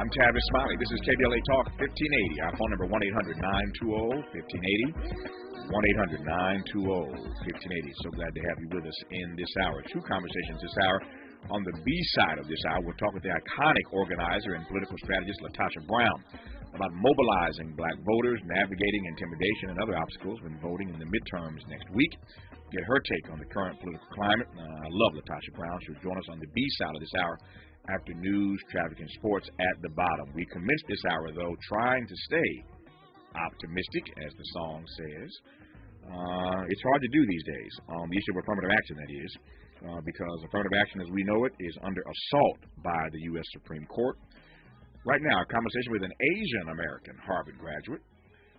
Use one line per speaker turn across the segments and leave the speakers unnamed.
I'm Tavis, Smiley. This is KBLA Talk 1580. Our phone number 1-800-920-1580. 1-800-920-1580. So glad to have you with us in this hour. Two conversations this hour. On the B side of this hour, we'll talk with the iconic organizer and political strategist LaTosha Brown about mobilizing black voters, navigating intimidation and other obstacles when voting in the midterms next week. Get her take on the current political climate. I love LaTosha Brown. She'll join us on the B side of this hour after news, traffic, and sports at the bottom. We commenced this hour, though, trying to stay optimistic, as the song says. It's hard to do these days on the issue of affirmative action, that is, because affirmative action as we know it is under assault by the U.S. Supreme Court. Right now, a conversation with an Asian American Harvard graduate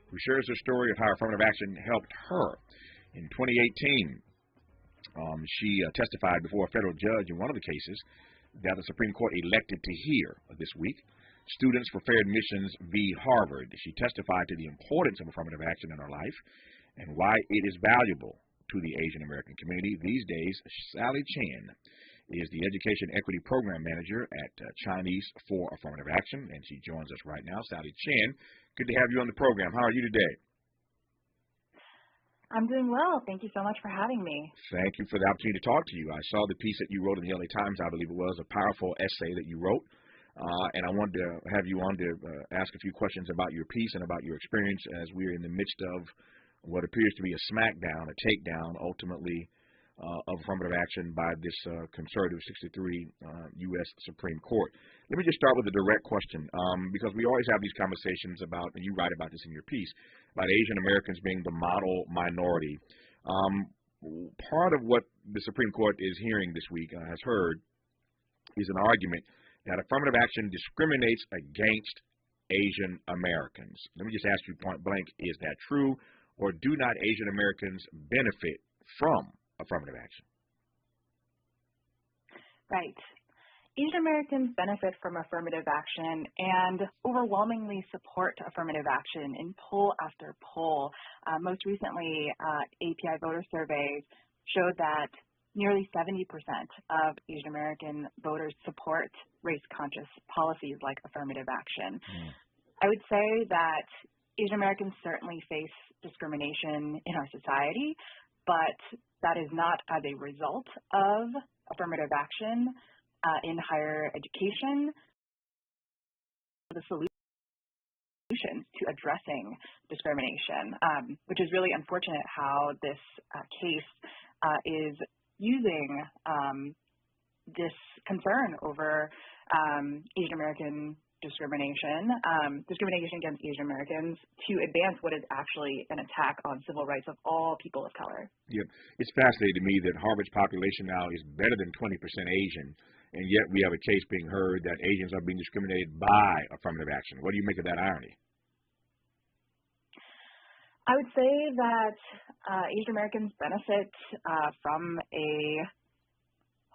who shares her story of how affirmative action helped her. In 2018, she testified before a federal judge in one of the cases that the Supreme Court elected to hear this week. Students for Fair Admissions v. Harvard. She testified to the importance of affirmative action in her life and why it is valuable to the Asian American community. These days, Sally Chen is the Education Equity Program Manager at Chinese for Affirmative Action, and she joins us right now. Sally Chen, good to have you on the program. How are you today?
I'm doing well. Thank you so much for having me.
Thank you for the opportunity to talk to you. I saw the piece that you wrote in the LA Times, I believe it was, a powerful essay that you wrote, and I wanted to have you on to ask a few questions about your piece and about your experience as we're in the midst of what appears to be a smackdown, a takedown, ultimately, of affirmative action by this conservative 63 U.S. Supreme Court. Let me just start with a direct question, because we always have these conversations about, and you write about this in your piece, about Asian Americans being the model minority. Part of what the Supreme Court is hearing this week, has heard, is an argument that affirmative action discriminates against Asian Americans. Let me just ask you point blank, is that true, or do not Asian Americans benefit from affirmative action?
Right. Asian Americans benefit from affirmative action and overwhelmingly support affirmative action in poll after poll. Most recently, API voter surveys showed that nearly 70% of Asian American voters support race-conscious policies like affirmative action. I would say that Asian Americans certainly face discrimination in our society, but that is not as a result of affirmative action in higher education. The solution to addressing discrimination, which is really unfortunate how this case is using this concern over Asian American discrimination against Asian Americans to advance what is actually an attack on civil rights of all people of color.
Yep. It's fascinating to me that Harvard's population now is better than 20% Asian, and yet we have a case being heard that Asians are being discriminated by affirmative action. What do you make of that irony?
I would say that Asian Americans benefit from a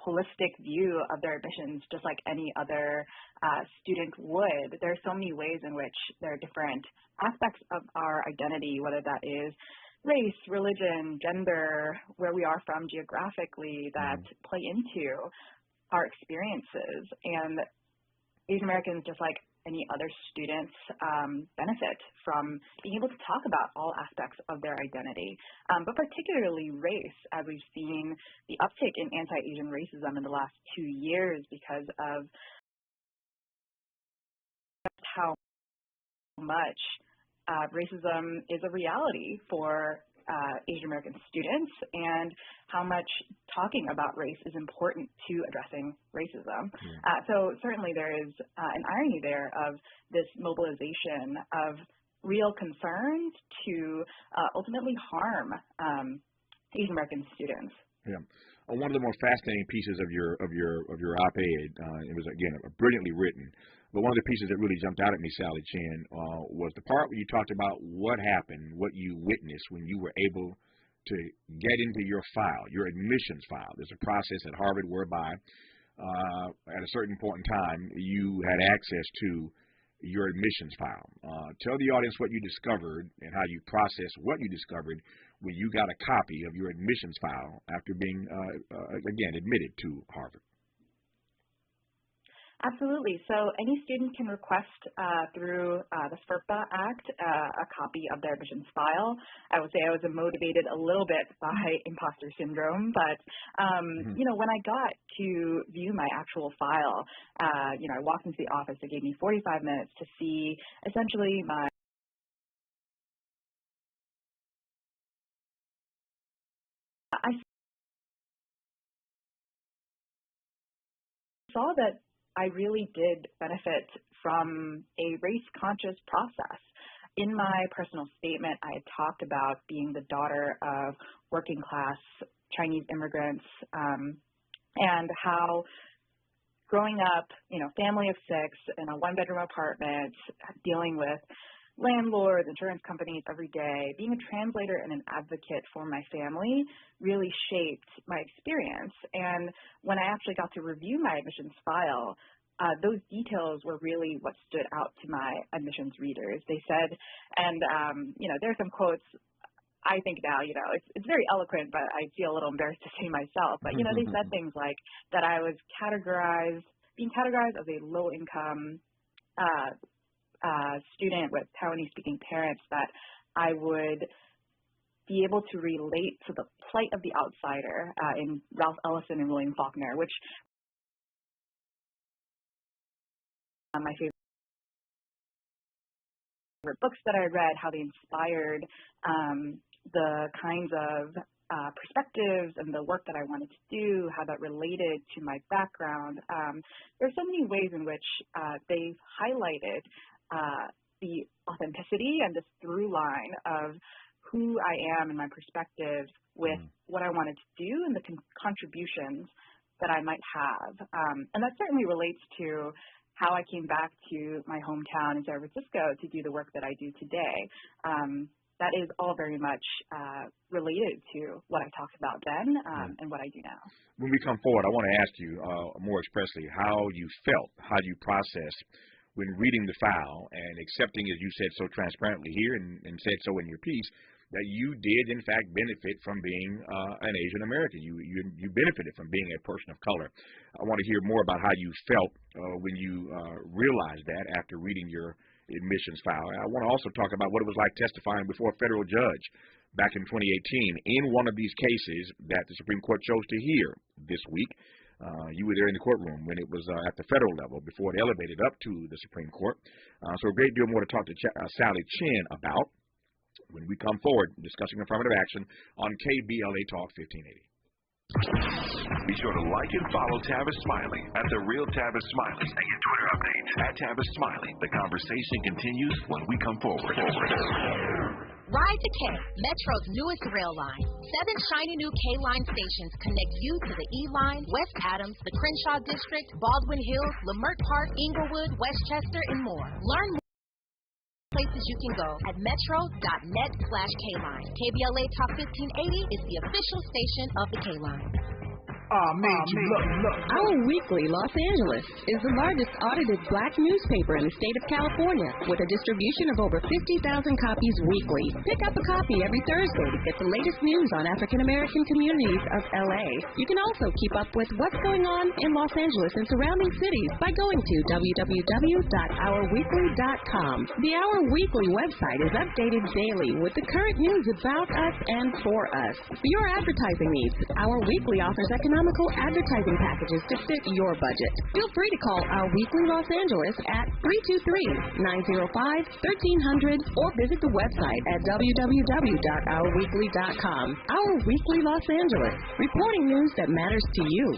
holistic view of their admissions, just like any other student would. There are so many ways in which there are different aspects of our identity, whether that is race, religion, gender, where we are from geographically, that play into our experiences. And Asian Americans, just like any other students, benefit from being able to talk about all aspects of their identity, but particularly race, as we've seen the uptick in anti-Asian racism in the last 2 years because of how much racism is a reality for Asian American students and how much talking about race is important to addressing racism. So certainly there is an irony there of this mobilization of real concerns to ultimately harm Asian American students.
Yeah. One of the more fascinating pieces of your op-ed, it was again brilliantly written, but one of the pieces that really jumped out at me, Sally Chen, was the part where you talked about what happened, what you witnessed when you were able to get into your file, your admissions file. There's a process at Harvard whereby at a certain point in time you had access to your admissions file. Tell the audience what you discovered and how you processed what you discovered when you got a copy of your admissions file after being, again, admitted to Harvard.
Absolutely. So any student can request through the FERPA Act a copy of their admissions file. I would say I was motivated a little bit by imposter syndrome, but when I got to view my actual file, I walked into the office. They gave me 45 minutes to see essentially I saw that I really did benefit from a race-conscious process. In my personal statement, I had talked about being the daughter of working-class Chinese immigrants and how growing up, family of six in a one-bedroom apartment, dealing with landlords, insurance companies every day, being a translator and an advocate for my family really shaped my experience. And when I actually got to review my admissions file, those details were really what stood out to my admissions readers. They said, and there are some quotes I think now, it's very eloquent, but I feel a little embarrassed to say myself. But, they said things like that I was being categorized as a low-income student with Taiwanese-speaking parents, that I would be able to relate to the plight of the outsider in Ralph Ellison and William Faulkner, which my favorite books that I read, how they inspired the kinds of perspectives and the work that I wanted to do, how that related to my background. There are so many ways in which they've highlighted the authenticity and this through line of who I am and my perspectives with what I wanted to do and the contributions that I might have. And that certainly relates to how I came back to my hometown in San Francisco to do the work that I do today. That is all very much related to what I talked about then and what I do now.
When we come forward, I want to ask you more expressly how you felt, how you processed when reading the file and accepting, as you said so transparently here and said so in your piece, that you did, in fact, benefit from being an Asian American. You benefited from being a person of color. I want to hear more about how you felt when you realized that after reading your admissions file. I want to also talk about what it was like testifying before a federal judge back in 2018 in one of these cases that the Supreme Court chose to hear this week. You were there in the courtroom when it was at the federal level before it elevated up to the Supreme Court. So a great deal more to talk to Sally Chin about when we come forward discussing affirmative action on KBLA Talk 1580.
Be sure to like and follow Tavis Smiley at The Real Tavis Smiley and get Twitter updates at Tavis Smiley. The conversation continues when we come forward.
Ride to K, Metro's newest rail line. 7 shiny new K-Line stations connect you to the E-Line, West Adams, the Crenshaw District, Baldwin Hills, Lamert Park, Inglewood, Westchester, and more. Learn more places you can go at metro.net/K-Line. KBLA Talk 1580 is the official station of the K-Line.
Our Weekly Los Angeles is the largest audited black newspaper in the state of California with a distribution of over 50,000 copies weekly. Pick up a copy every Thursday to get the latest news on African American communities of LA. You can also keep up with what's going on in Los Angeles and surrounding cities by going to www.ourweekly.com. The Our Weekly website is updated daily with the current news about us and for us. For your advertising needs, Our Weekly offers economical advertising packages to fit your budget. Feel free to call Our Weekly Los Angeles at 323-905-1300 or visit the website at www.ourweekly.com. Our Weekly Los Angeles, reporting news that matters to you.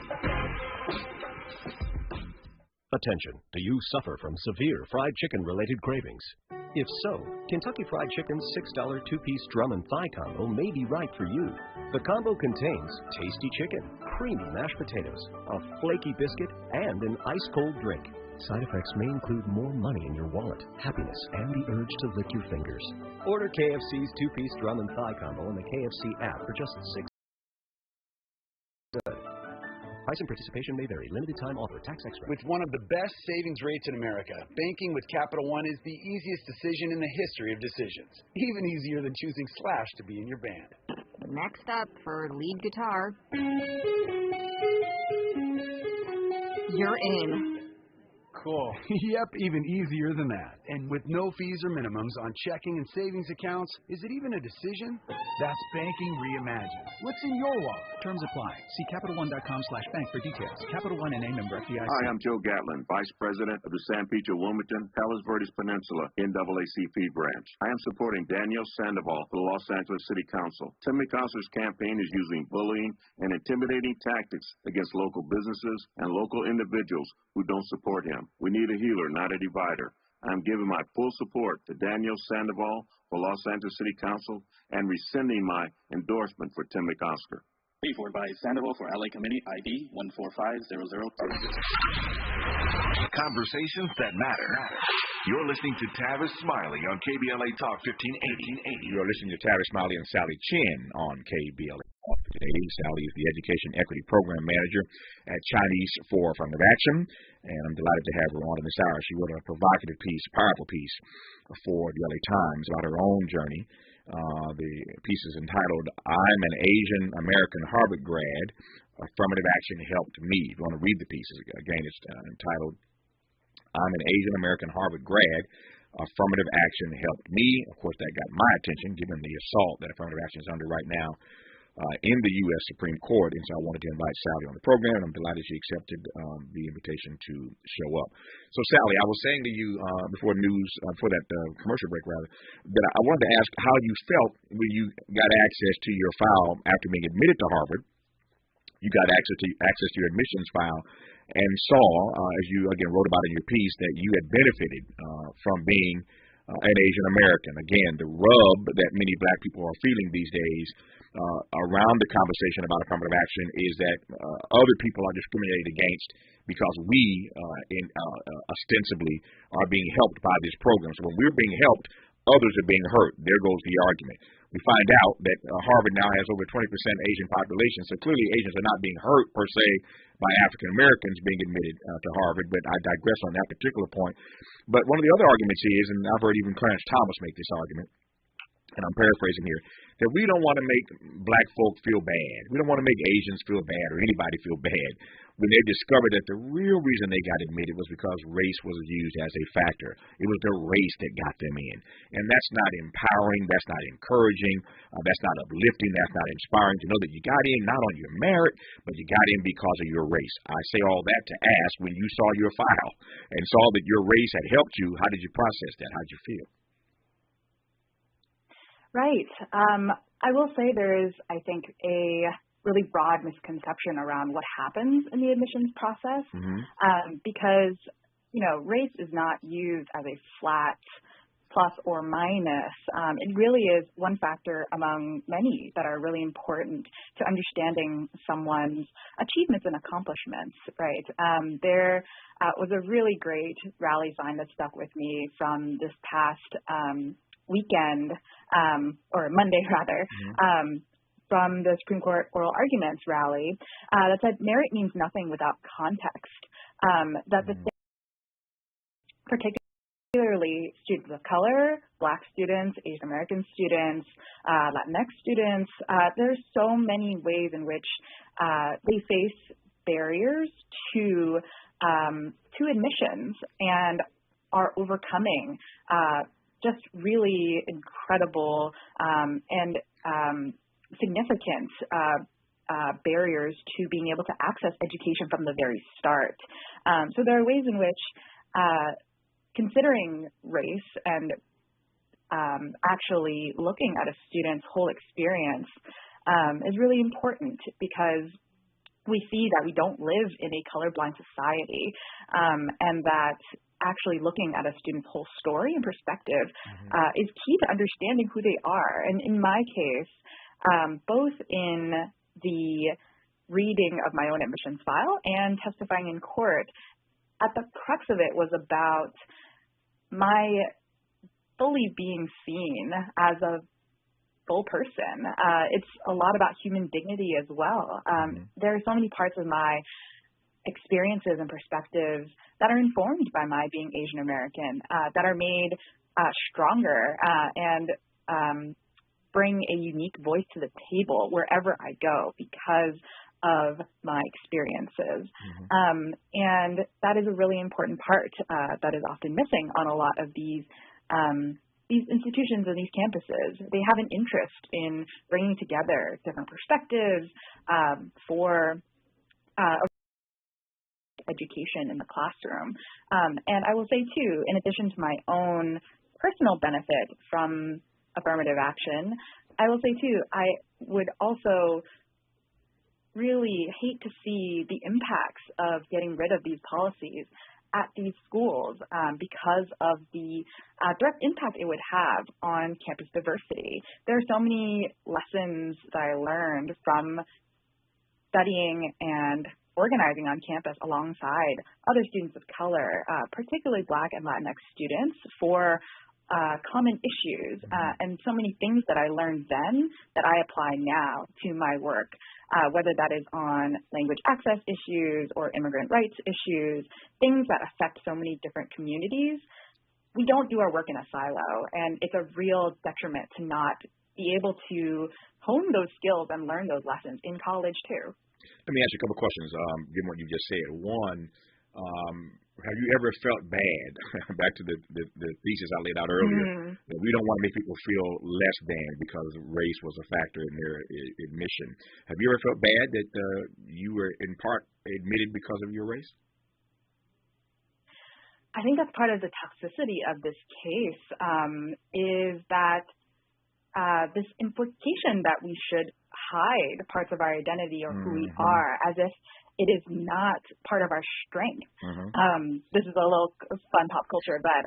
Attention, do you suffer from severe fried chicken-related cravings? If so, Kentucky Fried Chicken's $6 2-piece drum and thigh combo may be right for you. The combo contains tasty chicken, creamy mashed potatoes, a flaky biscuit, and an ice-cold drink. Side effects may include more money in your wallet, happiness, and the urge to lick your fingers. Order KFC's 2-piece drum and thigh combo in the KFC app for just $6. Price and participation may vary. Limited time offer. Tax extra.
With one of the best savings rates in America, banking with Capital One is the easiest decision in the history of decisions. Even easier than choosing Slash to be in your band.
Next up for lead guitar. You're in.
Cool. Yep, even easier than that. And with no fees or minimums on checking and savings accounts, is it even a decision? That's banking reimagined. What's in your wallet?
Terms apply. See CapitalOne.com/bank for details. Capital One and A member FDIC.
Hi, I'm Joe Gatlin, Vice President of the San Pedro Wilmington, Palos Verdes Peninsula NAACP branch. I am supporting Daniel Sandoval for the Los Angeles City Council. Tim McAllister's campaign is using bullying and intimidating tactics against local businesses and local individuals who don't support him. We need a healer, not a divider. I'm giving my full support to Daniel Sandoval for Los Angeles City Council and rescinding my endorsement for Tim McAllister.
Paid for by Sandoval for LA Committee ID 1450026.
Conversations that matter. You're listening to Tavis Smiley on KBLA Talk 1580.
You're listening to Tavis Smiley and Sally Chin on KBLA. Today, Sally is the Education Equity Program Manager at Chinese for Affirmative Action, and I'm delighted to have her on in this hour. She wrote a provocative piece, powerful piece, for the LA Times about her own journey. The piece is entitled, I'm an Asian American Harvard grad. Affirmative Action helped me. If you want to read the piece, again, it's entitled, I'm an Asian American Harvard grad. Affirmative Action helped me. Of course, that got my attention, given the assault that Affirmative Action is under right now in the U.S. Supreme Court. And so I wanted to invite Sally on the program, and I'm delighted she accepted the invitation to show up. So, Sally, I was saying to you before that commercial break, rather, that I wanted to ask how you felt when you got access to your file after being admitted to Harvard. You got access to your admissions file and saw, as you, again, wrote about in your piece, that you had benefited from being an Asian American. Again, the rub that many black people are feeling these days around the conversation about affirmative action is that other people are discriminated against because we ostensibly are being helped by this program. So when we're being helped, others are being hurt. There goes the argument. We find out that Harvard now has over 20% Asian population, so clearly Asians are not being hurt per se by African Americans being admitted to Harvard, but I digress on that particular point. But one of the other arguments is, and I've heard even Clarence Thomas make this argument, and I'm paraphrasing here, that we don't want to make black folk feel bad. We don't want to make Asians feel bad or anybody feel bad when they discovered that the real reason they got admitted was because race was used as a factor. It was their race that got them in. And that's not empowering. That's not encouraging. That's not uplifting. That's not inspiring to know that you got in not on your merit, but you got in because of your race. I say all that to ask, when you saw your file and saw that your race had helped you, how did you process that? How did you feel?
Right. I will say there is, I think, a really broad misconception around what happens in the admissions process, because, race is not used as a flat plus or minus. It really is one factor among many that are really important to understanding someone's achievements and accomplishments, right? There was a really great rally sign that stuck with me from this past weekend, or Monday rather, from the Supreme Court oral arguments rally that said merit means nothing without context. That the particularly students of color, Black students, Asian American students, Latinx students, there's so many ways in which they face barriers to admissions and are overcoming just really incredible and significant barriers to being able to access education from the very start. So there are ways in which considering race and actually looking at a student's whole experience is really important, because we see that we don't live in a colorblind society, and that actually looking at a student's whole story and perspective is key to understanding who they are. And in my case, both in the reading of my own admissions file and testifying in court, at the crux of it was about my fully being seen as a full person. It's a lot about human dignity as well. There are so many parts of my experiences and perspectives that are informed by my being Asian American, that are made stronger and bring a unique voice to the table wherever I go because of my experiences. And that is a really important part that is often missing on a lot of these institutions and these campuses. They have an interest in bringing together different perspectives for education in the classroom. And I will say, too, in addition to my own personal benefit from affirmative action, I will say, too, I would also really hate to see the impacts of getting rid of these policies at these schools because of the direct impact it would have on campus diversity. There are so many lessons that I learned from studying and organizing on campus alongside other students of color, particularly Black and Latinx students, for common issues and so many things that I learned then that I apply now to my work, whether that is on language access issues or immigrant rights issues, things that affect so many different communities. We don't do our work in a silo, and it's a real detriment to not be able to hone those skills and learn those lessons in college too.
Let me ask you a couple of questions, given what you just said. One, have you ever felt bad, back to the thesis I laid out earlier, that we don't want to make people feel less than because race was a factor in their admission. Have you ever felt bad that you were in part admitted because of your race?
I think that's part of the toxicity of this case, is that this implication that we should hide parts of our identity or who we are, as if it is not part of our strength. This is a little fun pop culture, but,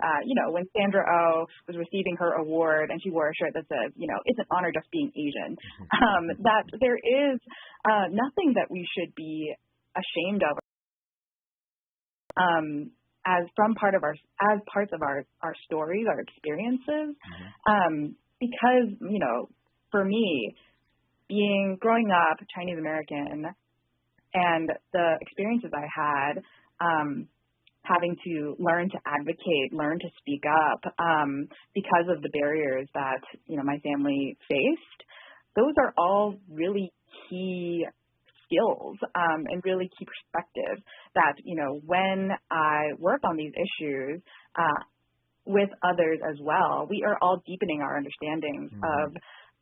when Sandra Oh was receiving her award and she wore a shirt that says, it's an honor just being Asian, that there is nothing that we should be ashamed of as parts of our stories, our experiences, because, for me, growing up Chinese American and the experiences I had, having to learn to advocate, learn to speak up because of the barriers that, my family faced, those are all really key skills and really key perspectives that, when I work on these issues with others as well, we are all deepening our understandings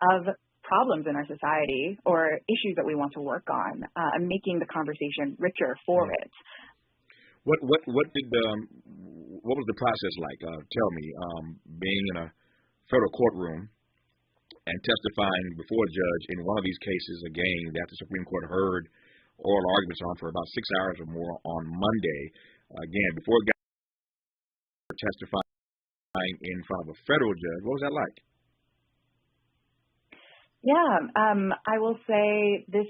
of problems in our society or issues that we want to work on and making the conversation richer for it.
What was the process like? Tell me, being in a federal courtroom and testifying before a judge in one of these cases, again, that the Supreme Court heard oral arguments on for about 6 hours or more on Monday. Again, before testifying in front of a federal judge, what was that like?
Yeah, I will say this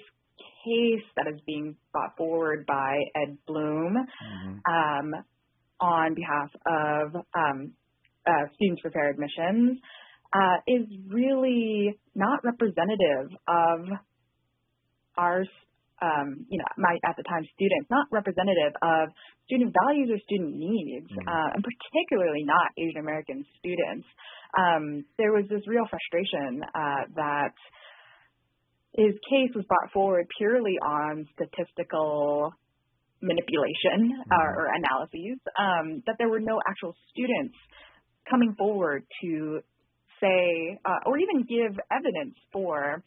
case that is being brought forward by Ed Bloom on behalf of Students for Fair Admissions is really not representative of our, at the time students, not representative of student values or student needs, and particularly not Asian American students. There was this real frustration that his case was brought forward purely on statistical manipulation or analyses, that there were no actual students coming forward to say or even give evidence for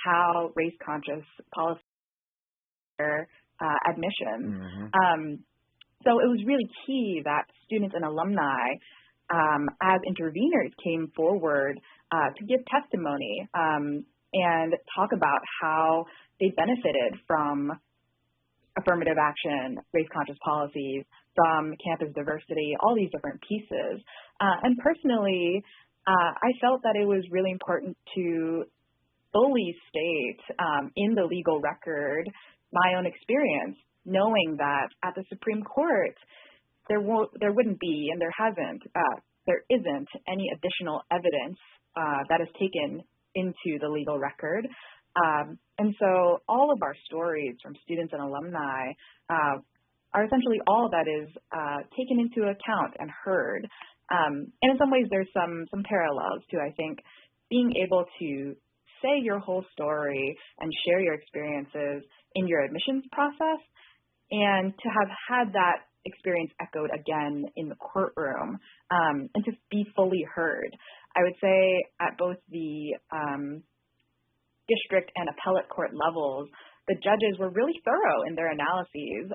how race-conscious policies are admissions. So it was really key that students and alumni as interveners came forward to give testimony and talk about how they benefited from affirmative action, race-conscious policies, from campus diversity, all these different pieces. And personally, I felt that it was really important to fully state in the legal record my own experience, knowing that at the Supreme Court, there wouldn't be, and there isn't any additional evidence that is taken into the legal record. And so all of our stories from students and alumni are essentially all that is taken into account and heard. And in some ways, there's some parallels to, I think, being able to say your whole story and share your experiences in your admissions process, and to have had that experience echoed again in the courtroom, and to be fully heard. I would say at both the district and appellate court levels, the judges were really thorough in their analyses.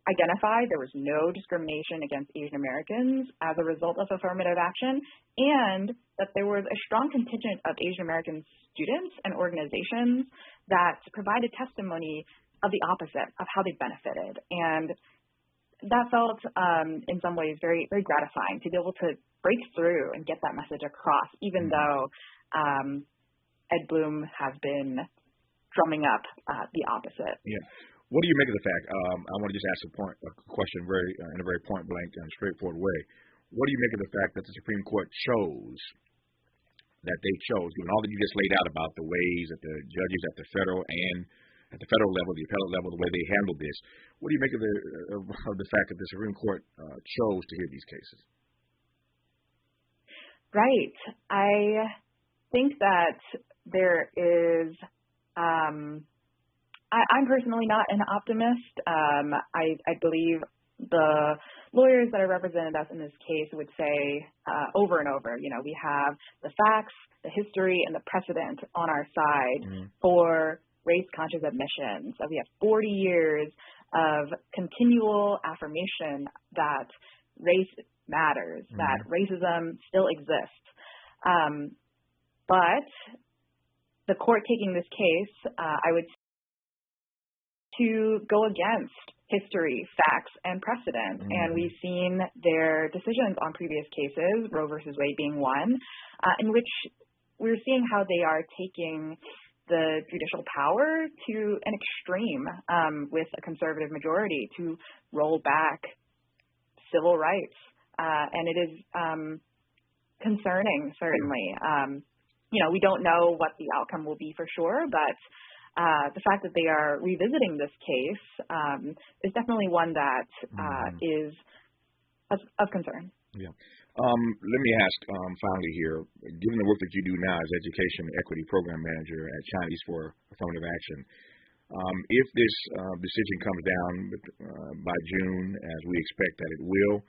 Identified there was no discrimination against Asian Americans as a result of affirmative action, and that there was a strong contingent of Asian American students and organizations that provided testimony of the opposite, of how they benefited. And that felt in some ways very, very gratifying to be able to break through and get that message across, even though Ed Bloom has been drumming up the opposite.
Yeah. What do you make of the fact? I want to just ask a question in a very point blank and straightforward way. What do you make of the fact that the Supreme Court chose, given all that you just laid out about the ways that the judges at the federal level, the appellate level, the way they handled this? What do you make of the fact that the Supreme Court chose to hear these cases?
Right. I think that there is. I'm personally not an optimist. I believe the lawyers that have represented us in this case would say over and over, we have the facts, the history, and the precedent on our side for race-conscious admissions. So we have 40 years of continual affirmation that race matters, that racism still exists. But the court taking this case, I would to go against history, facts, and precedent. And we've seen their decisions on previous cases, Roe versus Wade being one, in which we're seeing how they are taking the judicial power to an extreme with a conservative majority to roll back civil rights. And it is concerning, certainly. We don't know what the outcome will be for sure, but the fact that they are revisiting this case is definitely one that is of concern.
Yeah. Let me ask finally here, given the work that you do now as Education Equity Program Manager at Chinese for Affirmative Action, if this decision comes down by June, as we expect that it will,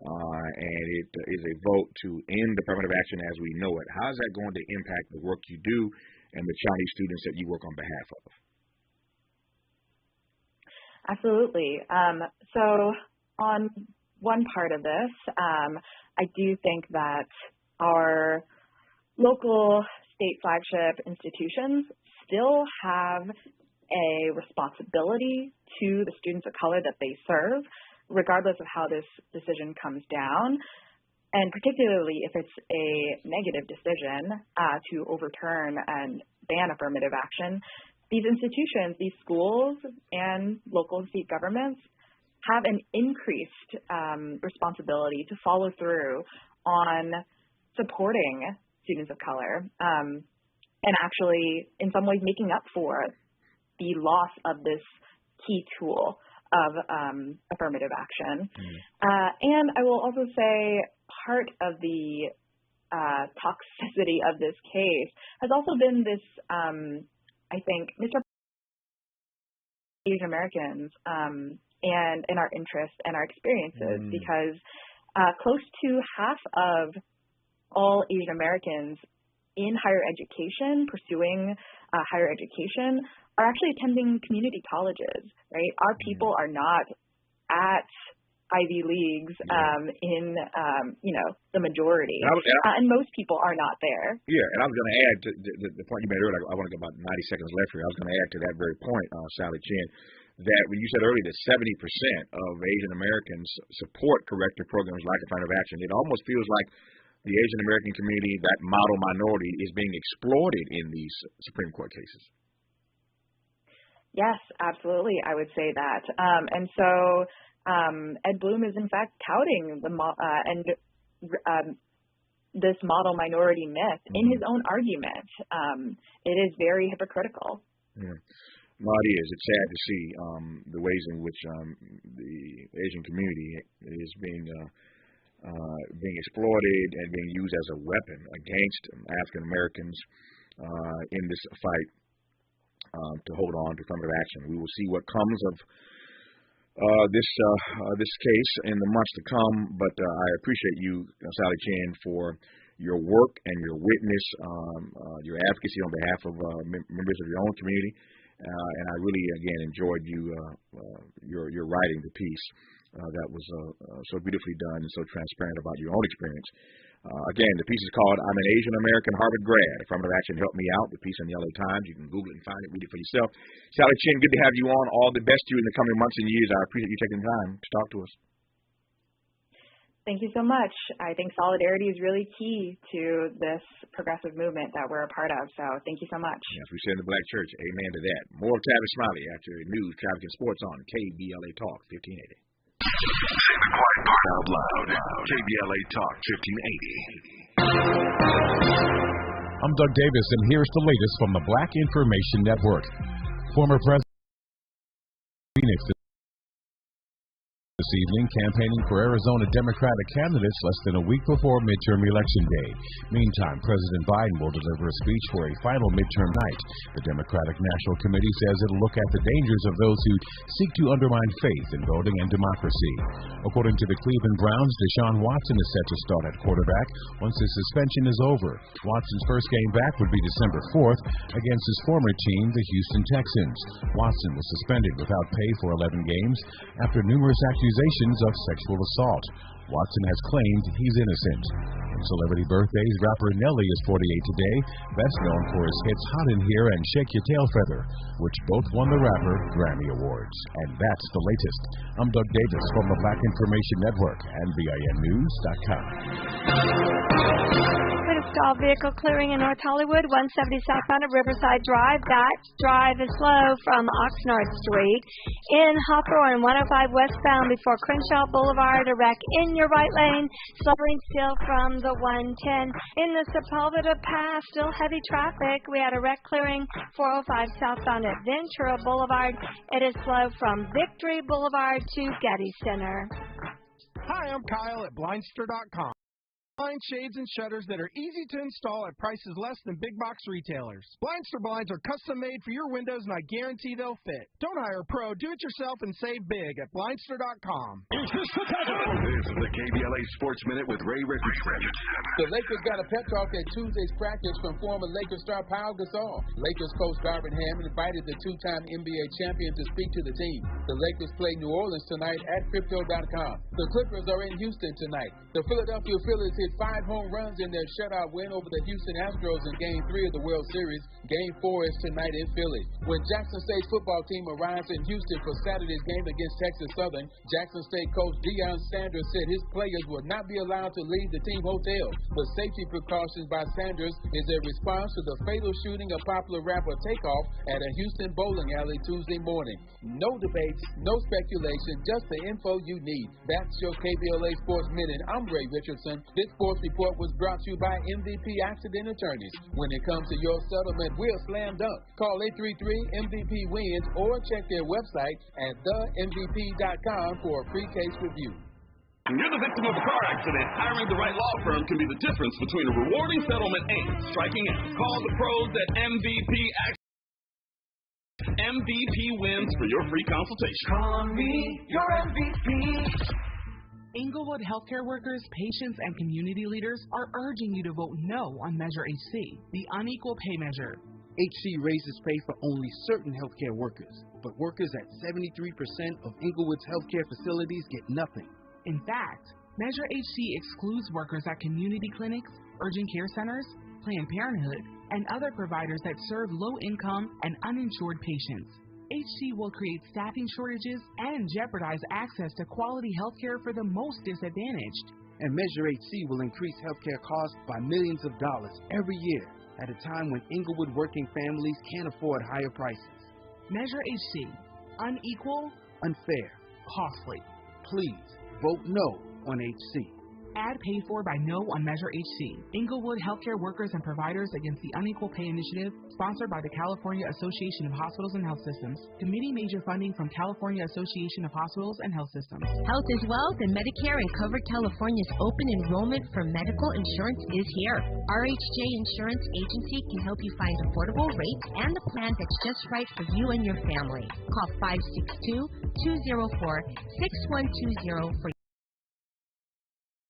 and it is a vote to end affirmative action as we know it, how is that going to impact the work you do and the Chinese students that you work on behalf of?
Absolutely. So on one part of this, I do think that our local state flagship institutions still have a responsibility to the students of color that they serve, regardless of how this decision comes down. And particularly if it's a negative decision to overturn and ban affirmative action, these institutions, these schools, and local and state governments have an increased responsibility to follow through on supporting students of color and actually, in some ways, making up for the loss of this key tool of affirmative action. And I will also say part of the toxicity of this case has also been this, I think, Asian Americans and in our interests and our experiences, because close to half of all Asian Americans in higher education, pursuing higher education, are actually attending community colleges, right? Our people are not at Ivy Leagues in, the majority. And most people are not there.
Yeah, and I was going to add to the point you made earlier. I want to go about 90 seconds left here. I was going to add to that very point, Sally Chin, that when you said earlier that 70% of Asian Americans support corrective programs like affirmative action, it almost feels like the Asian American community, that model minority, is being exploited in these Supreme Court cases.
Yes, absolutely. I would say that. And so Ed Bloom is, in fact, touting this model minority myth in his own argument. It is very hypocritical.
Yeah. No, it is. It's sad to see the ways in which the Asian community is being exploited and being used as a weapon against African Americans in this fight to hold on to affirmative action. We will see what comes of this case in the months to come, but I appreciate you, Sally Chin, for your work and your witness, your advocacy on behalf of members of your own community, and I really, again, enjoyed your writing the piece that was so beautifully done and so transparent about your own experience. Again, the piece is called "I'm an Asian American Harvard Grad. Affirmative Action Helped Me Out." The piece in the LA Times. You can Google it and find it, read it for yourself. Sally Chin, good to have you on. All the best to you in the coming months and years. I appreciate you taking the time to talk to us.
Thank you so much. I think solidarity is really key to this progressive movement that we're a part of. So thank you so much.
Yes, we say in the Black Church, amen to that. More of Tavis Smiley after news, traffic, and sports on KBLA Talk 1580.
Say the quiet part out loud. KBLA Talk 1580.
I'm Doug Davis, and here's the latest from the Black Information Network. Former President Phoenix this evening campaigning for Arizona Democratic candidates less than a week before midterm election day. Meantime, President Biden will deliver a speech for a final midterm night. The Democratic National Committee says it'll look at the dangers of those who seek to undermine faith in voting and democracy. According to the Cleveland Browns, Deshaun Watson is set to start at quarterback once his suspension is over. Watson's first game back would be December 4th against his former team, the Houston Texans. Watson was suspended without pay for 11 games after numerous accusations of sexual assault. Watson has claimed he's innocent. In celebrity birthdays, rapper Nelly is 48 today, best known for his hits Hot in Here and Shake Your Tail Feather, which both won the rapper Grammy Awards. And that's the latest. I'm Doug Davis from the Black Information Network and VINnews.com.
Stall vehicle clearing in North Hollywood, 170 southbound at Riverside Drive. That drive is slow from Oxnard Street. In Hawthorne, 105 westbound before Crenshaw Boulevard, a wreck in your right lane. Slowing still from the 110. In the Sepulveda Pass, still heavy traffic. We had a wreck clearing 405 southbound at Ventura Boulevard. It is slow from Victory Boulevard to Getty Center.
Hi, I'm Kyle at Blindster.com. Blinds, shades, and shutters that are easy to install at prices less than big box retailers. Blindster blinds are custom made for your windows, and I guarantee they'll fit. Don't hire a pro. Do it yourself and save big at Blindster.com.
This is the KBLA Sports Minute with Ray Richardson.
The Lakers got a pep talk at Tuesday's practice from former Lakers star Pau Gasol. Lakers coach Darvin Ham invited the two-time NBA champion to speak to the team. The Lakers play New Orleans tonight at Crypto.com. The Clippers are in Houston tonight. The Philadelphia Phillies hit 5 home runs in their shutout win over the Houston Astros in Game 3 of the World Series. Game 4 is tonight in Philly. When Jackson State's football team arrives in Houston for Saturday's game against Texas Southern, Jackson State coach Deion Sanders said his players will not be allowed to leave the team hotel. The safety precautions by Sanders is a response to the fatal shooting of popular rapper Takeoff at a Houston bowling alley Tuesday morning. No debates, no speculation, just the info you need. That's your KBLA Sports Minute. I'm Ray Richardson. This sports report was brought to you by MVP Accident Attorneys. When it comes to your settlement, we're slam dunk. Call 833-MVP-WINS or check their website at themvp.com for a free case review.
When you're the victim of a car accident, hiring the right law firm can be the difference between a rewarding settlement and striking out. Call the pros at MVP MVP wins for your free consultation.
Call me your MVP.
Inglewood healthcare workers, patients, and community leaders are urging you to vote no on Measure HC, the unequal pay measure.
HC raises pay for only certain healthcare workers, but workers at 73% of Inglewood's healthcare facilities get nothing.
In fact, Measure HC excludes workers at community clinics, urgent care centers, Planned Parenthood, and other providers that serve low-income and uninsured patients. HC will create staffing shortages and jeopardize access to quality health care for the most disadvantaged.
And Measure HC will increase healthcare costs by millions of dollars every year at a time when Inglewood working families can't afford higher prices.
Measure HC. Unequal,
unfair,
costly.
Please vote no on HC.
Ad paid for by No on Measure HC. Inglewood Healthcare Workers and Providers Against the Unequal Pay Initiative, sponsored by the California Association of Hospitals and Health Systems. Committee major funding from California Association of Hospitals and Health Systems.
Health is wealth, and Medicare and Covered California's open enrollment for medical insurance is here. RHJ Insurance Agency can help you find affordable rates and the plan that's just right for you and your family. Call 562-204-6120 for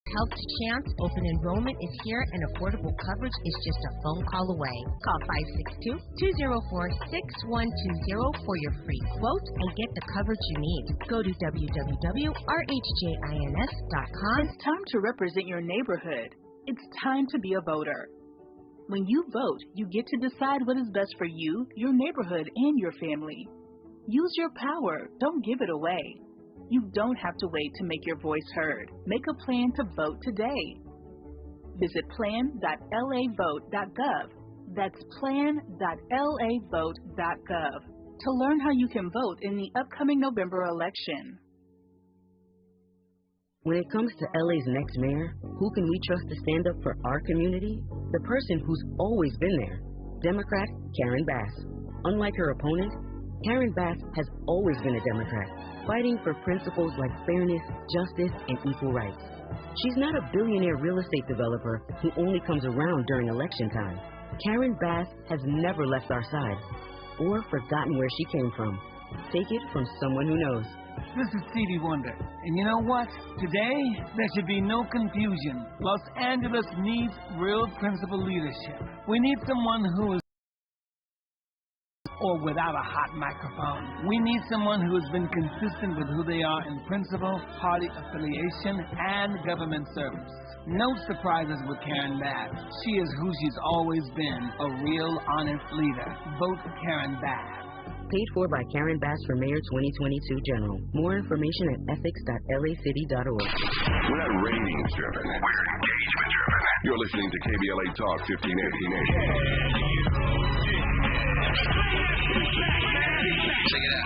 Health Chance. Open enrollment is here, and affordable coverage is just a phone call away. Call 562-204-6120 for your free quote and get the coverage you need. Go to www.rhjins.com.
It's time to represent your neighborhood. It's time to be a voter. When you vote, you get to decide what is best for you, your neighborhood, and your family. Use your power. Don't give it away. You don't have to wait to make your voice heard. Make a plan to vote today. Visit plan.lavote.gov. That's plan.lavote.gov to learn how you can vote in the upcoming November election.
When it comes to LA's next mayor, who can we trust to stand up for our community? The person who's always been there, Democrat Karen Bass. Unlike her opponent, Karen Bass has always been a Democrat, fighting for principles like fairness, justice, and equal rights. She's not a billionaire real estate developer who only comes around during election time. Karen Bass has never left our side or forgotten where she came from. Take it from someone who knows.
This is Stevie Wonder, and you know what? Today, there should be no confusion. Los Angeles needs real principled leadership. We need someone who is or without a hot microphone. We need someone who has been consistent with who they are in principle, party affiliation, and government service. No surprises with Karen Bass. She is who she's always been, a real honest leader. Vote Karen Bass.
Paid for by Karen Bass for Mayor 2022 General. More information at ethics.lacity.org.
We're not ratings driven. We're engagement driven. You're listening to KBLA Talk 1580. Check it out.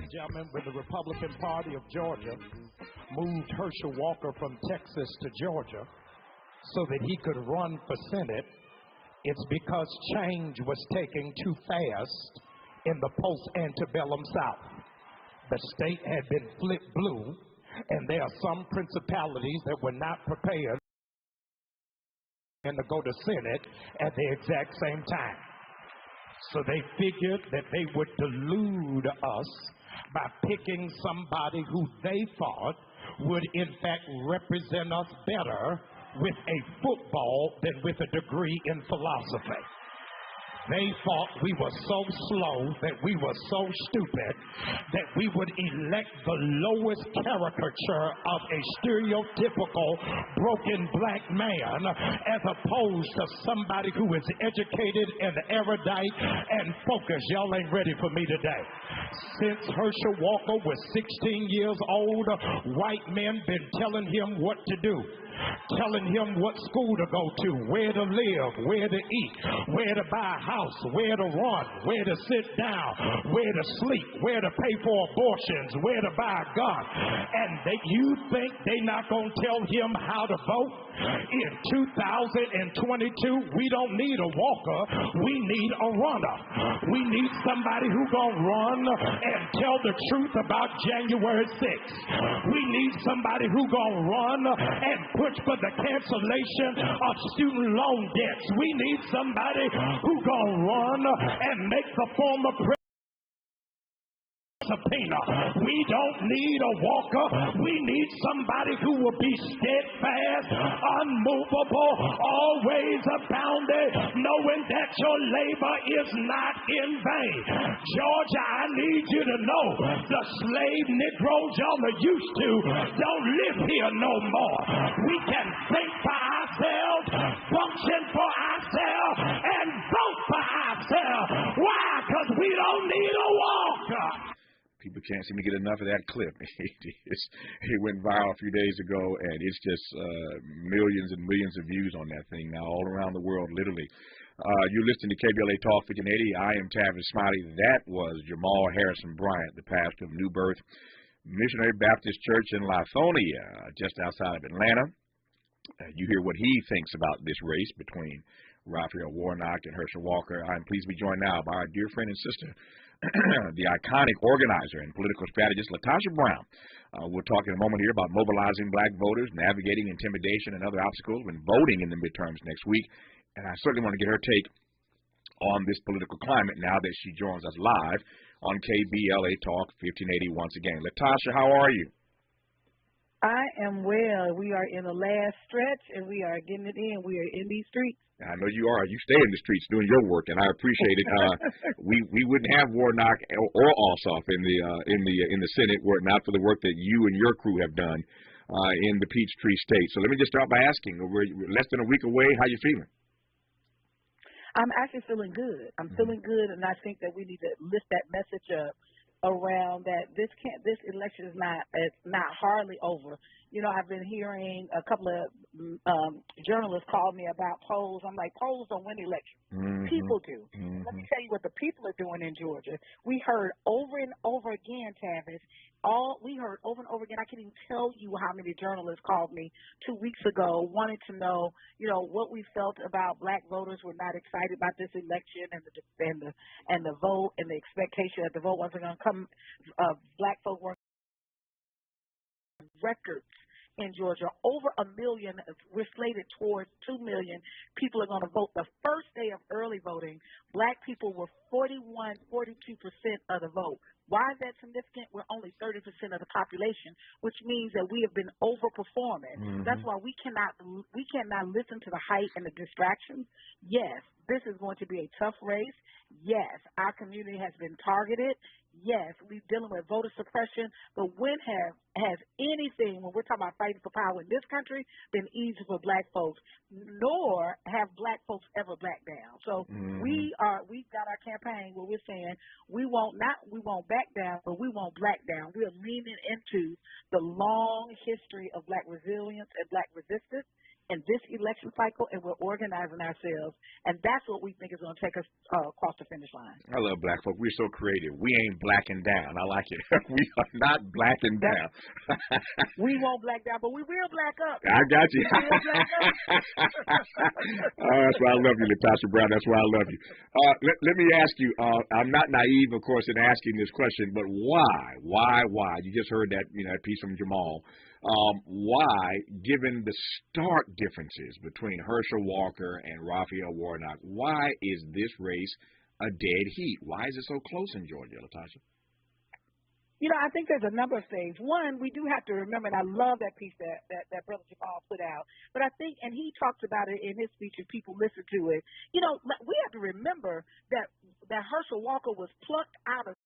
Gentlemen, when the Republican Party of Georgia moved Herschel Walker from Texas to Georgia so that he could run for Senate, it's because change was taking too fast in the post-antebellum South. The state had been flipped blue, and there are some principalities that were not prepared to go to Senate at the exact same time. So they figured that they would delude us by picking somebody who they thought would in fact represent us better with a football than with a degree in philosophy. They thought we were so slow, that we were so stupid, that we would elect the lowest caricature of a stereotypical broken black man as opposed to somebody who is educated and erudite and focused. Y'all ain't ready for me today. Since Herschel Walker was 16 years old, white men been telling him what to do, telling him what school to go to, where to live, where to eat, where to buy a house, where to run, where to sit down, where to sleep, where to pay for abortions, where to buy a gun. And you think they not going to tell him how to vote? In 2022, we don't need a walker, we need a runner. We need somebody who gonna run and tell the truth about January 6th. We need somebody who gonna run and push for the cancellation of student loan debts. We need somebody who gonna run and make the former subpoena. We don't need a Walker. We need somebody who will be steadfast, unmovable, always abounding, knowing that your labor is not in vain. Georgia, I need you to know the slave Negroes y'all are used to don't live here no more. We can think for ourselves, function for ourselves, and vote for ourselves. Why? Because we don't need a Walker.
People can't seem to get enough of that clip. It went viral a few days ago, and it's just millions and millions of views on that thing now all around the world, literally. You're listening to KBLA Talk 1580. I am Tavis Smiley. That was Jamal Harrison Bryant, the pastor of New Birth Missionary Baptist Church in Lithonia, just outside of Atlanta. You hear what he thinks about this race between Raphael Warnock and Herschel Walker. I'm pleased to be joined now by our dear friend and sister, the iconic organizer and political strategist, Latasha Brown. We'll talk in a moment here about mobilizing black voters, navigating intimidation and other obstacles when voting in the midterms next week. And I certainly want to get her take on this political climate now that she joins us live on KBLA Talk 1580 once again. Latasha, how are you?
I am well. We are in the last stretch, and we are getting it in. We are in these streets.
I know you are. You stay in the streets doing your work, and I appreciate it. We wouldn't have Warnock or Ossoff in the Senate were it not for the work that you and your crew have done in the Peachtree State. So let me just start by asking: we're less than a week away. How you feeling?
I'm actually feeling good. I'm feeling good, and I think that we need to lift that message up around that this election is not hardly over. You know, I've been hearing a couple of journalists call me about polls. I'm like, polls don't win elections. People do. Let me tell you what the people are doing in Georgia. We heard over and over again, Tavis, we heard over and over again. I can't even tell you how many journalists called me 2 weeks ago wanting to know, you know, what we felt about black voters were not excited about this election and the vote and the expectation that the vote wasn't going to come. Black folk weren't records in Georgia. Over 1 million. We're slated towards 2 million people are going to vote. The first day of early voting, black people were 42% of the vote. Why is that significant? We're only 30% of the population, which means that we have been overperforming. That's why we cannot listen to the hype and the distractions. Yes, this is going to be a tough race. Yes, our community has been targeted. Yes, we're dealing with voter suppression, but when has anything, when we're talking about fighting for power in this country, been easy for black folks, nor have black folks ever backed down. So we've got our campaign where we're saying we won't back down, but we won't black down. We're leaning into the long history of black resilience and black resistance in this election cycle, and we're organizing ourselves, and that's what we think is going to take us across the finish line.
I love black folk. We're so creative. We ain't blacking down. I like it. We are not blacking down.
We won't black down, but we will black up.
I got you. That's why I love you, Latasha Brown. That's why I love you. Let me ask you, I'm not naive, of course, in asking this question, but why? You just heard that, that piece from Jamal. Why, given the stark differences between Herschel Walker and Raphael Warnock, why is this race a dead heat? Why is it so close in Georgia, Latasha?
You know, I think there's a number of things. One, we do have to remember, and I love that piece that Brother Jamal put out, but I think, and he talks about it in his speech, if people listen to it, we have to remember that Herschel Walker was plucked out of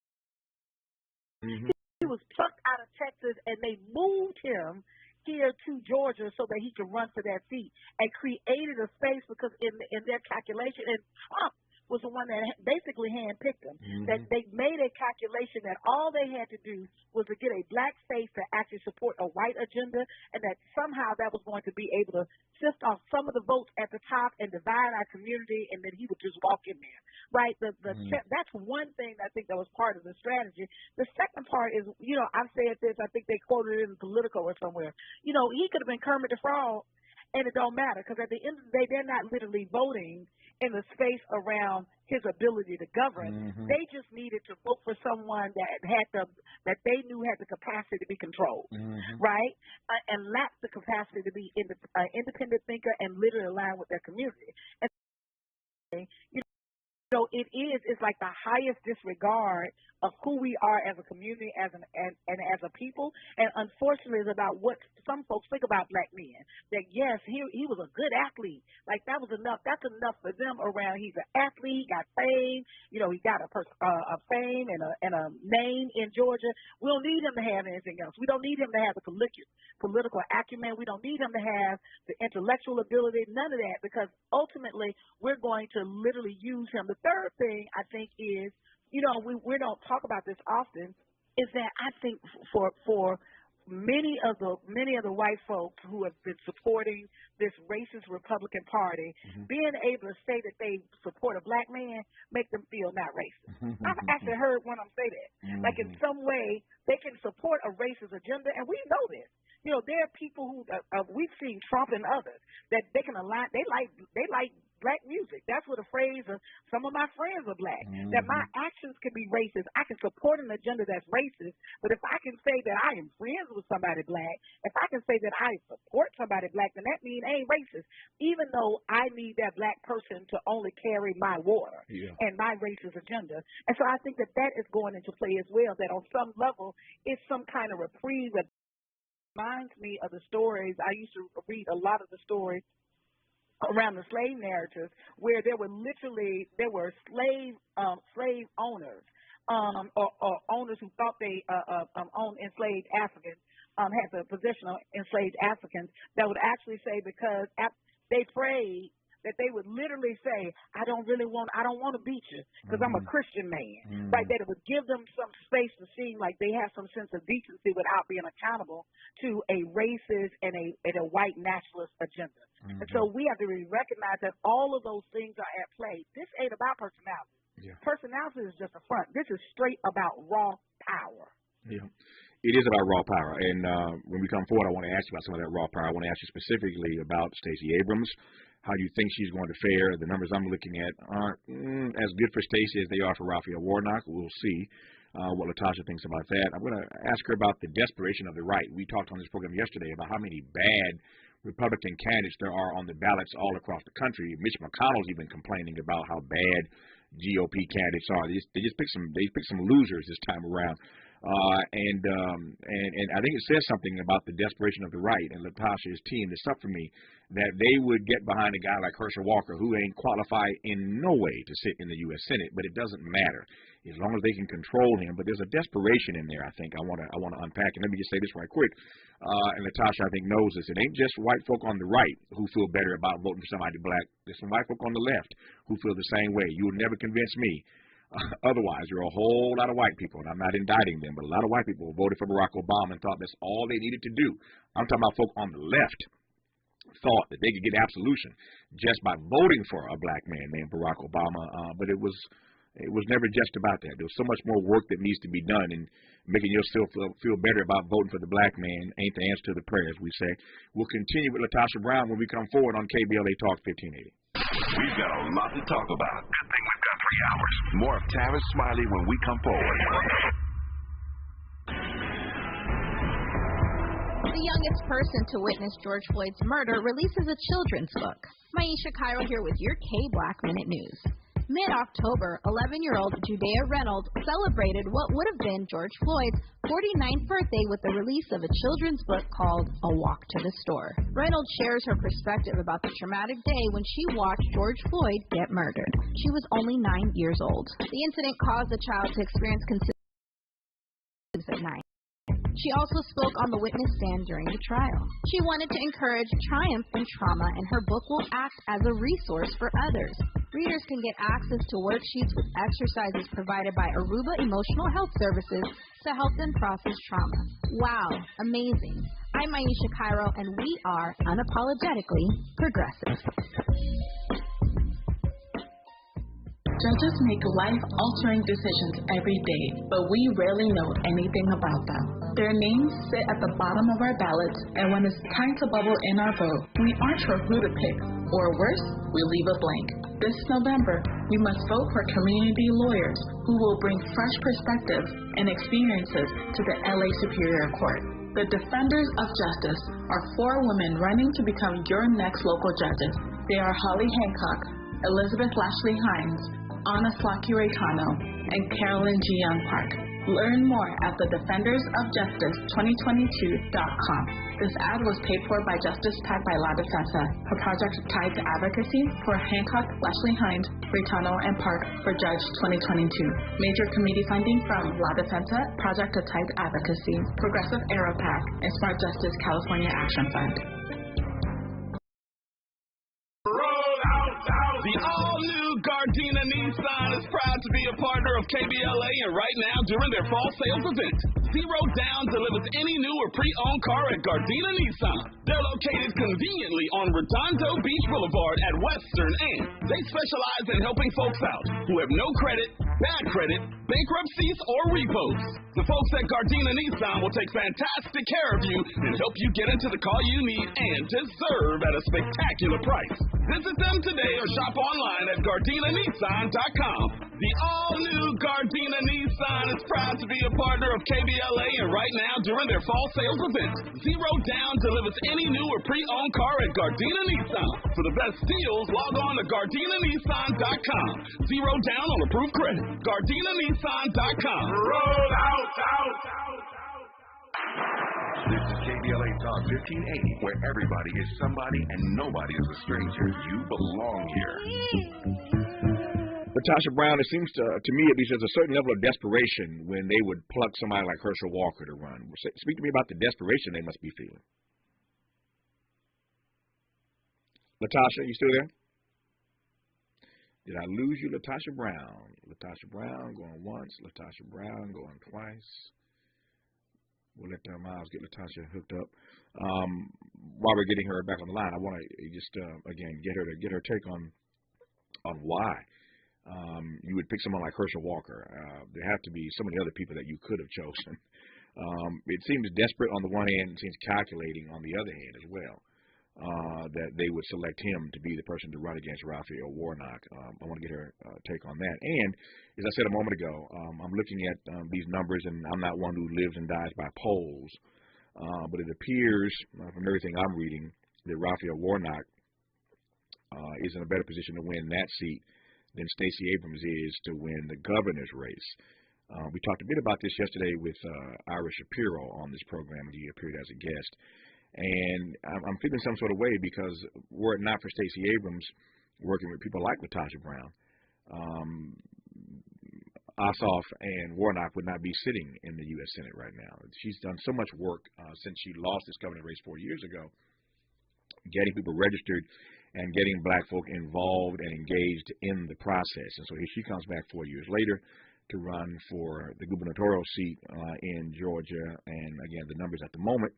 He was plucked out of Texas, and they moved him here to Georgia so that he could run for that seat, and created a space because in their calculation, and Trump was the one that basically handpicked him, that they made a calculation that all they had to do was to get a black face to actually support a white agenda, and that somehow that was going to be able to sift off some of the votes at the top and divide our community, and then he would just walk in there, right? That's one thing I think that was part of the strategy. The second part is, I've said this, I think they quoted it in Politico or somewhere, he could have been Kermit the Frog, and it don't matter, because at the end of the day, they're not literally voting in the space around his ability to govern. They just needed to vote for someone that they knew had the capacity to be controlled, right? And lacked the capacity to be an independent thinker and literally align with their community. And So it's like the highest disregard of who we are as a community, and as a people. And unfortunately, it's about what some folks think about black men. That yes, he was a good athlete. Like that was enough. That's enough for them around. He's an athlete, got fame. You know, he got a fame and a name in Georgia. We don't need him to have anything else. We don't need him to have the political acumen. We don't need him to have the intellectual ability. None of that, because ultimately we're going to literally use him. The third thing I think is, you know, we don't talk about this often, is that I think for many of the white folks who have been supporting this racist Republican Party, being able to say that they support a black man make them feel not racist. I've actually heard one of them say that. Like in some way they can support a racist agenda, and we know this. You know, there are people who we've seen Trump and others that they can align. They like black music. That's what the phrase of some of my friends are black. That my actions can be racist. I can support an agenda that's racist, but if I can say that I am friends with somebody black, if I can say that I support somebody black, then that means I ain't racist, even though I need that black person to only carry my water and my racist agenda. And so I think that is going into play as well, that on some level it's some kind of reprieve that reminds me of the stories. I used to read a lot of the stories around the slave narratives, where there were slave owners or owners who thought they owned enslaved Africans, had the position of enslaved Africans, that would actually say, because they prayed, that they would literally say, I don't want to beat you because I'm a Christian man. Right? That it would give them some space to seem like they have some sense of decency without being accountable to a racist and a white nationalist agenda. And so we have to really recognize that all of those things are at play. This ain't about personality. Personality is just a front. This is straight about raw power.
Yeah. It is about raw power. And when we come forward, I want to ask you about some of that raw power. I want to ask you specifically about Stacey Abrams. How do you think she's going to fare? The numbers I'm looking at aren't as good for Stacey as they are for Raphael Warnock. We'll see what Latasha thinks about that. I'm going to ask her about the desperation of the right. We talked on this program yesterday about how many bad Republican candidates there are on the ballots all across the country. Mitch McConnell's even complaining about how bad GOP candidates are. They pick some losers this time around. And I think it says something about the desperation of the right and Latasha's team. It's up for me that they would get behind a guy like Herschel Walker, who ain't qualified in no way to sit in the U.S. Senate, but it doesn't matter as long as they can control him. But there's a desperation in there. I think I want to unpack it. Let me just say this right quick. And Latasha, I think, knows this. It ain't just white folk on the right who feel better about voting for somebody black. There's some white folk on the left who feel the same way. You will never convince me. Otherwise, there are a whole lot of white people, and I'm not indicting them, but a lot of white people voted for Barack Obama and thought that's all they needed to do. I'm talking about folk on the left thought that they could get absolution just by voting for a black man named Barack Obama, but it was never just about that. There was so much more work that needs to be done, and making yourself feel better about voting for the black man ain't the answer to the prayers, we say. We'll continue with Latasha Brown when we come forward on KBLA Talk 1580.
We've got a lot to talk about. Good thing we've got 3 hours. More of Tavis Smiley when we come forward.
The youngest person to witness George Floyd's murder releases a children's book. Maisha Cairo here with your K-Black Minute News. Mid-October, 11-year-old Judea Reynolds celebrated what would have been George Floyd's 49th birthday with the release of a children's book called A Walk to the Store. Reynolds shares her perspective about the traumatic day when she watched George Floyd get murdered. She was only 9 years old. The incident caused the child to experience consistency at night. She also spoke on the witness stand during the trial. She wanted to encourage triumph in trauma, and her book will act as a resource for others. Readers can get access to worksheets with exercises provided by Aruba Emotional Health Services to help them process trauma. Wow, amazing. I'm Maisha Cairo, and we are unapologetically progressive.
Judges make life-altering decisions every day, but we rarely know anything about them. Their names sit at the bottom of our ballots, and when it's time to bubble in our vote, we aren't sure who to pick, or worse, we leave a blank. This November, we must vote for community lawyers who will bring fresh perspectives and experiences to the LA Superior Court. The Defenders of Justice are 4 women running to become your next local judges. They are Holly Hancock, Elizabeth Lashley Hines, Ana Slaki-Raytano, and Carolyn G. Young Park. Learn more at the DefendersOfJustice2022.com. This ad was paid for by Justice PAC by La Defensa, a project tied to advocacy for Hancock, Leslie Hind, Raytano, and Park for Judge 2022. Major committee funding from La Defensa, Project to Type Advocacy, Progressive Era PAC, and Smart Justice California Action Fund.
The all-new Gardena Nissan is proud to be a partner of KBLA, and right now, during their fall sales event, Zero Down delivers any new or pre-owned car at Gardena Nissan. They're located conveniently on Redondo Beach Boulevard at Western, and they specialize in helping folks out who have no credit, bad credit, bankruptcies, or repos. The folks at Gardena Nissan will take fantastic care of you and help you get into the car you need and deserve at a spectacular price. Visit them today or shop online at GardinaNissan.com. The all-new Gardena Nissan is proud to be a partner of KBLA, and right now, during their fall sales event, Zero Down delivers any new or pre-owned car at Gardena Nissan. For the best deals, log on to GardinaNissan.com. Zero Down on approved credit. GardinaNissan.com. Roll out.
This is KBLA Talk 1580, where everybody is somebody and nobody is a stranger. You belong here.
Latasha Brown, it seems to me at least there's a certain level of desperation when they would pluck somebody like Herschel Walker to run. Speak to me about the desperation they must be feeling. Latasha, you still there? Did I lose you, Latasha Brown? Latasha Brown going once, Latasha Brown going twice. We'll let Miles get Latasha hooked up. While we're getting her back on the line, I want to just again get her take on why you would pick someone like Herschel Walker. There have to be so many other people that you could have chosen. It seems desperate on the one hand, and seems calculating on the other hand as well. That they would select him to be the person to run against Raphael Warnock. I want to get her take on that. And as I said a moment ago, I'm looking at these numbers, and I'm not one who lives and dies by polls, but it appears from everything I'm reading that Raphael Warnock is in a better position to win that seat than Stacey Abrams is to win the governor's race. We talked a bit about this yesterday with Ira Shapiro on this program. He appeared as a guest. And I'm feeling some sort of way because were it not for Stacey Abrams working with people like Latasha Brown, Ossoff and Warnock would not be sitting in the U.S. Senate right now. She's done so much work since she lost this governor race 4 years ago, getting people registered and getting black folk involved and engaged in the process. And so here she comes back 4 years later to run for the gubernatorial seat in Georgia. And again, the numbers at the moment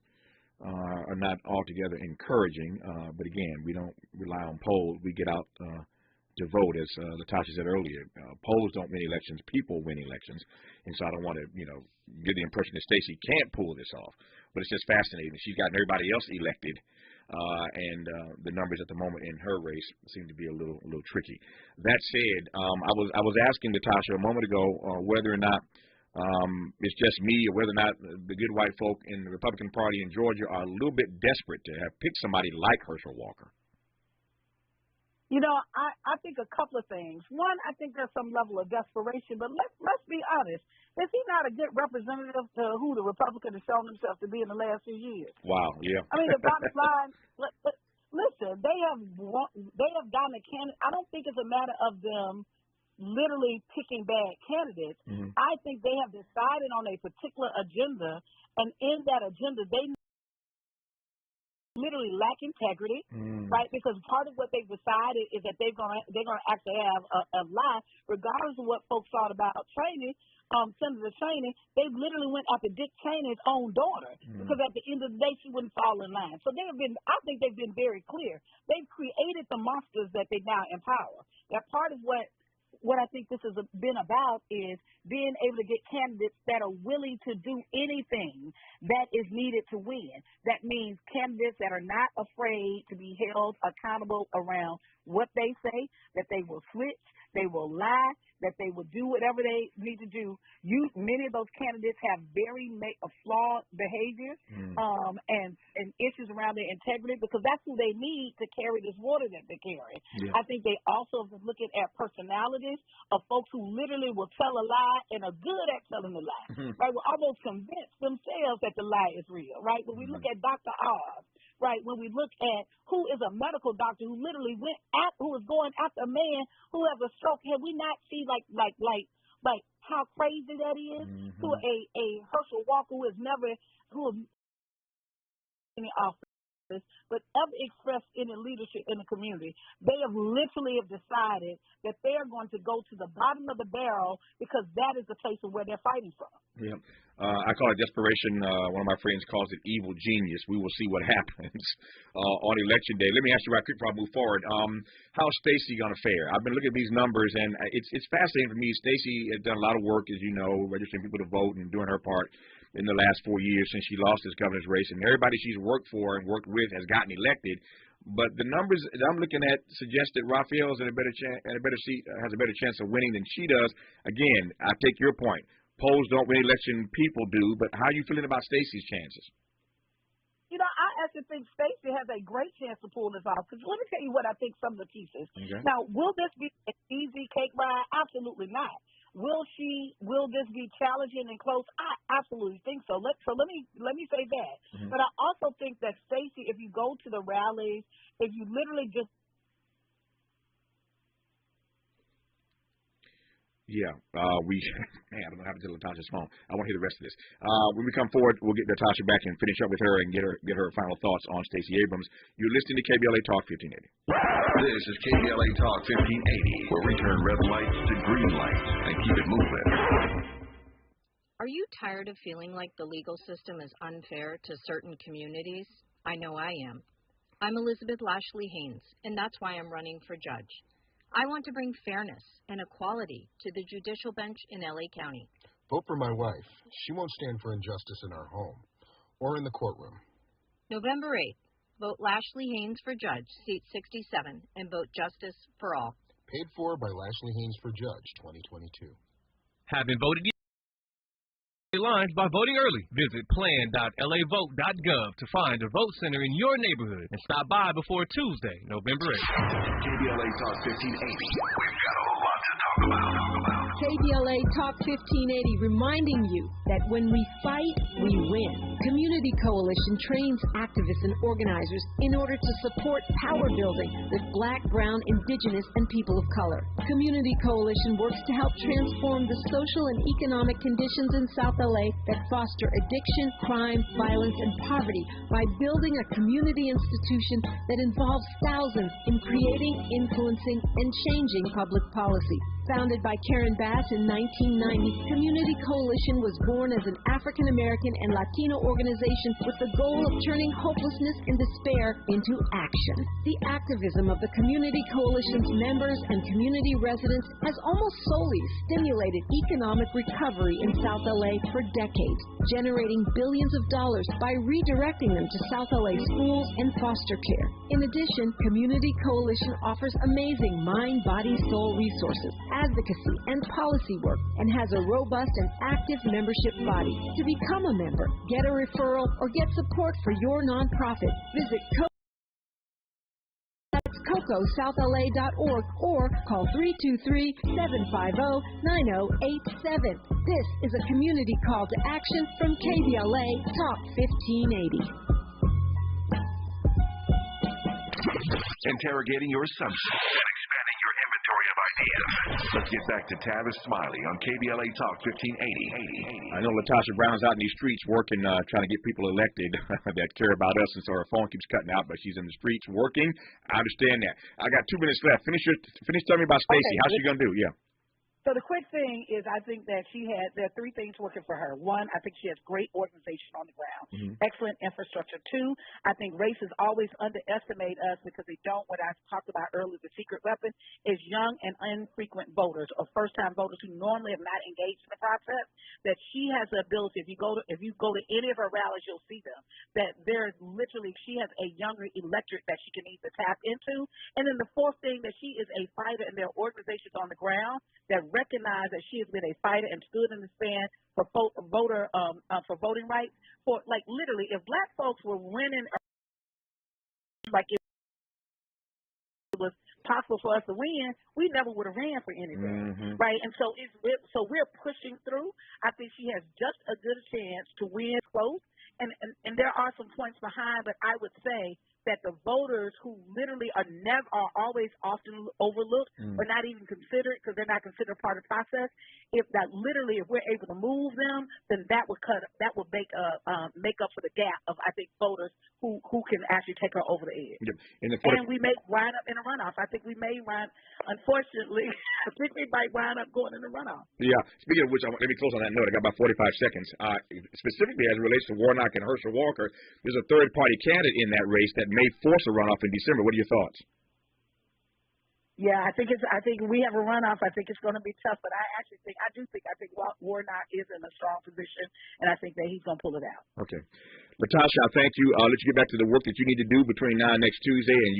are not altogether encouraging, but again, we don't rely on polls. We get out to vote, as Latasha said earlier. Polls don't win elections; people win elections, and so I don't want to, give the impression that Stacey can't pull this off. But it's just fascinating. She's gotten everybody else elected, and the numbers at the moment in her race seem to be a little tricky. That said, I was asking Latasha a moment ago whether or not it's just me, or whether or not the good white folk in the Republican Party in Georgia are a little bit desperate to have picked somebody like Herschel Walker.
I think a couple of things. One, I think there's some level of desperation, but let's be honest. Is he not a good representative to who the Republican has shown himself to be in the last few years?
Wow, yeah.
I mean, the bottom line, listen, they have gotten a candidate. I don't think it's a matter of them literally picking bad candidates. Mm-hmm. I think they have decided on a particular agenda, and in that agenda, they literally lack integrity, right? Because part of what they've decided is that they're gonna actually have a lie, regardless of what folks thought about training. Senator Cheney, they literally went after Dick Cheney's own daughter because at the end of the day she wouldn't fall in line. So I think they've been very clear. They've created the monsters that they now empower. That part of what I think this has been about is being able to get candidates that are willing to do anything that is needed to win. That means candidates that are not afraid to be held accountable around what they say, that they will switch, they will lie, that they will do whatever they need to do. Many of those candidates have very flawed behaviors and issues around their integrity, because that's who they need to carry this water that they carry. Yeah. I think they also have been looking at personalities of folks who literally will tell a lie and are good at telling the lie, right? Will almost convince themselves that the lie is real, right? When we look at Dr. Oz, right? When we look at who is a medical doctor who literally who is going after a man who has a stroke, have we not seen like how crazy that is? To a Herschel Walker who is in the office, but ever expressed any leadership in the community. They have literally decided that they are going to go to the bottom of the barrel because that is the place of where they're fighting from.
Yeah. I call it desperation. One of my friends calls it evil genius. We will see what happens on Election Day. Let me ask you right quick before I move forward. How's Stacey going to fare? I've been looking at these numbers, and it's fascinating for me. Stacey has done a lot of work, as you know, registering people to vote and doing her part in the last 4 years since she lost this governor's race, and everybody she's worked for and worked with has gotten elected. But the numbers that I'm looking at suggest that Raphael's in a better seat, has a better chance of winning than she does. Again, I take your point. Polls don't win election, people do. But how are you feeling about Stacey's chances?
You know, I actually think Stacey has a great chance to pull this off. Because let me tell you what I think some of the pieces. Okay. Now, will this be an easy cake ride? Absolutely not. Will this be challenging and close? I absolutely think so. Let me say that. But I also think that Stacey, if you go to the rallies, if you literally just
I don't know how to tell Latasha's phone. I want to hear the rest of this. When we come forward, we'll get Latasha back and finish up with her and get her final thoughts on Stacey Abrams. You're listening to KBLA Talk 1580.
This is KBLA Talk 1580, where we turn red lights to green lights and keep it moving.
Are you tired of feeling like the legal system is unfair to certain communities? I know I am. I'm Elizabeth Lashley Haynes, and that's why I'm running for judge. I want to bring fairness and equality to the judicial bench in LA County.
Vote for my wife. She won't stand for injustice in our home or in the courtroom.
November 8th, vote Lashley Haynes for judge, seat 67, and vote justice for all.
Paid for by Lashley Haynes for Judge 2022.
Haven't voted yet? Lines by voting early. Visit plan.lavote.gov to find a vote center in your neighborhood and stop by before Tuesday, November 8th.
KBLA Talk 1580. We've got a lot to talk about.
KBLA Talk 1580 reminding you that when we fight, we win. Community Coalition trains activists and organizers in order to support power building with Black, Brown, Indigenous, and people of color. Community Coalition works to help transform the social and economic conditions in South LA that foster addiction, crime, violence, and poverty by building a community institution that involves thousands in creating, influencing, and changing public policy. Founded by Karen Bass in 1990, Community Coalition was born as an African American and Latino organization with the goal of turning hopelessness and despair into action. The activism of the Community Coalition's members and community residents has almost solely stimulated economic recovery in South LA for decades, generating billions of dollars by redirecting them to South LA schools and foster care. In addition, Community Coalition offers amazing mind, body, soul resources, advocacy, and policy work, and has a robust and active membership body. To become a member, get a referral, or get support for your nonprofit, visit CocoSouthLA.org or call 323-750-9087. This is a community call to action from KBLA Talk 1580.
Interrogating your assumptions and expanding your inventory of ideas. Let's get back to Tavis Smiley on KBLA Talk 1580.
I know Latasha Brown's out in these streets working, trying to get people elected that care about us, and so her phone keeps cutting out, but she's in the streets working. I understand that. I got 2 minutes left. Finish telling me about Stacey. How's she going to do? Yeah.
So the quick thing is I think that there are three things working for her. One, I think she has great organization on the ground, excellent infrastructure. Two, I think races always underestimate us because they don't, what I talked about earlier, the secret weapon is young and infrequent voters or first-time voters who normally have not engaged in the process, that she has the ability, if you go to any of her rallies, you'll see them, that there's literally, she has a younger electorate that she can either tap into. And then the fourth thing, that she is a fighter and there are organizations on the ground that recognize that she has been a fighter and stood in the stand for voting rights. For like literally, if black folks were winning, like it was possible for us to win, we never would have ran for anything, right? And so we're pushing through. I think she has just a good chance to win close, and there are some points behind, but I would say that the voters who literally are always often overlooked or not even considered because they're not considered part of the process, if we're able to move them, then that would make up for the gap of, I think, voters who can actually take her over the edge.
Yep.
And we may wind up in a runoff. I think we may unfortunately, I think we might wind up going in the runoff.
Yeah. Speaking of which, let me close on that note. I got about 45 seconds. Specifically as it relates to Warnock and Herschel Walker, there's a third-party candidate in that race that may force a runoff in December. What are your thoughts?
Yeah, I think we have a runoff. I think it's going to be tough, but I think Warnock is in a strong position, and I think that he's going to pull it out.
Okay, Latasha, I thank you. I'll let you get back to the work that you need to do between now and next Tuesday, and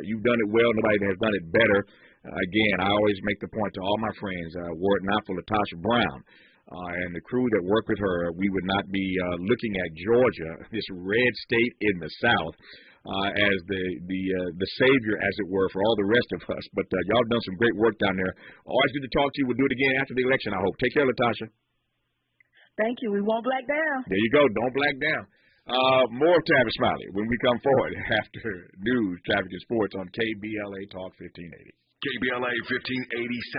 you've done it well. Nobody has done it better. Again, I always make the point to all my friends, were it not for Latasha Brown and the crew that worked with her, we would not be looking at Georgia, this red state in the South, as the savior, as it were, for all the rest of us. But y'all have done some great work down there. Always good to talk to you. We'll do it again after the election, I hope. Take care, Latasha.
Thank you. We won't black down.
There you go. Don't black down. More of Tavis Smiley when we come forward after news, traffic, and sports on KBLA Talk 1580.
KBLA 1580.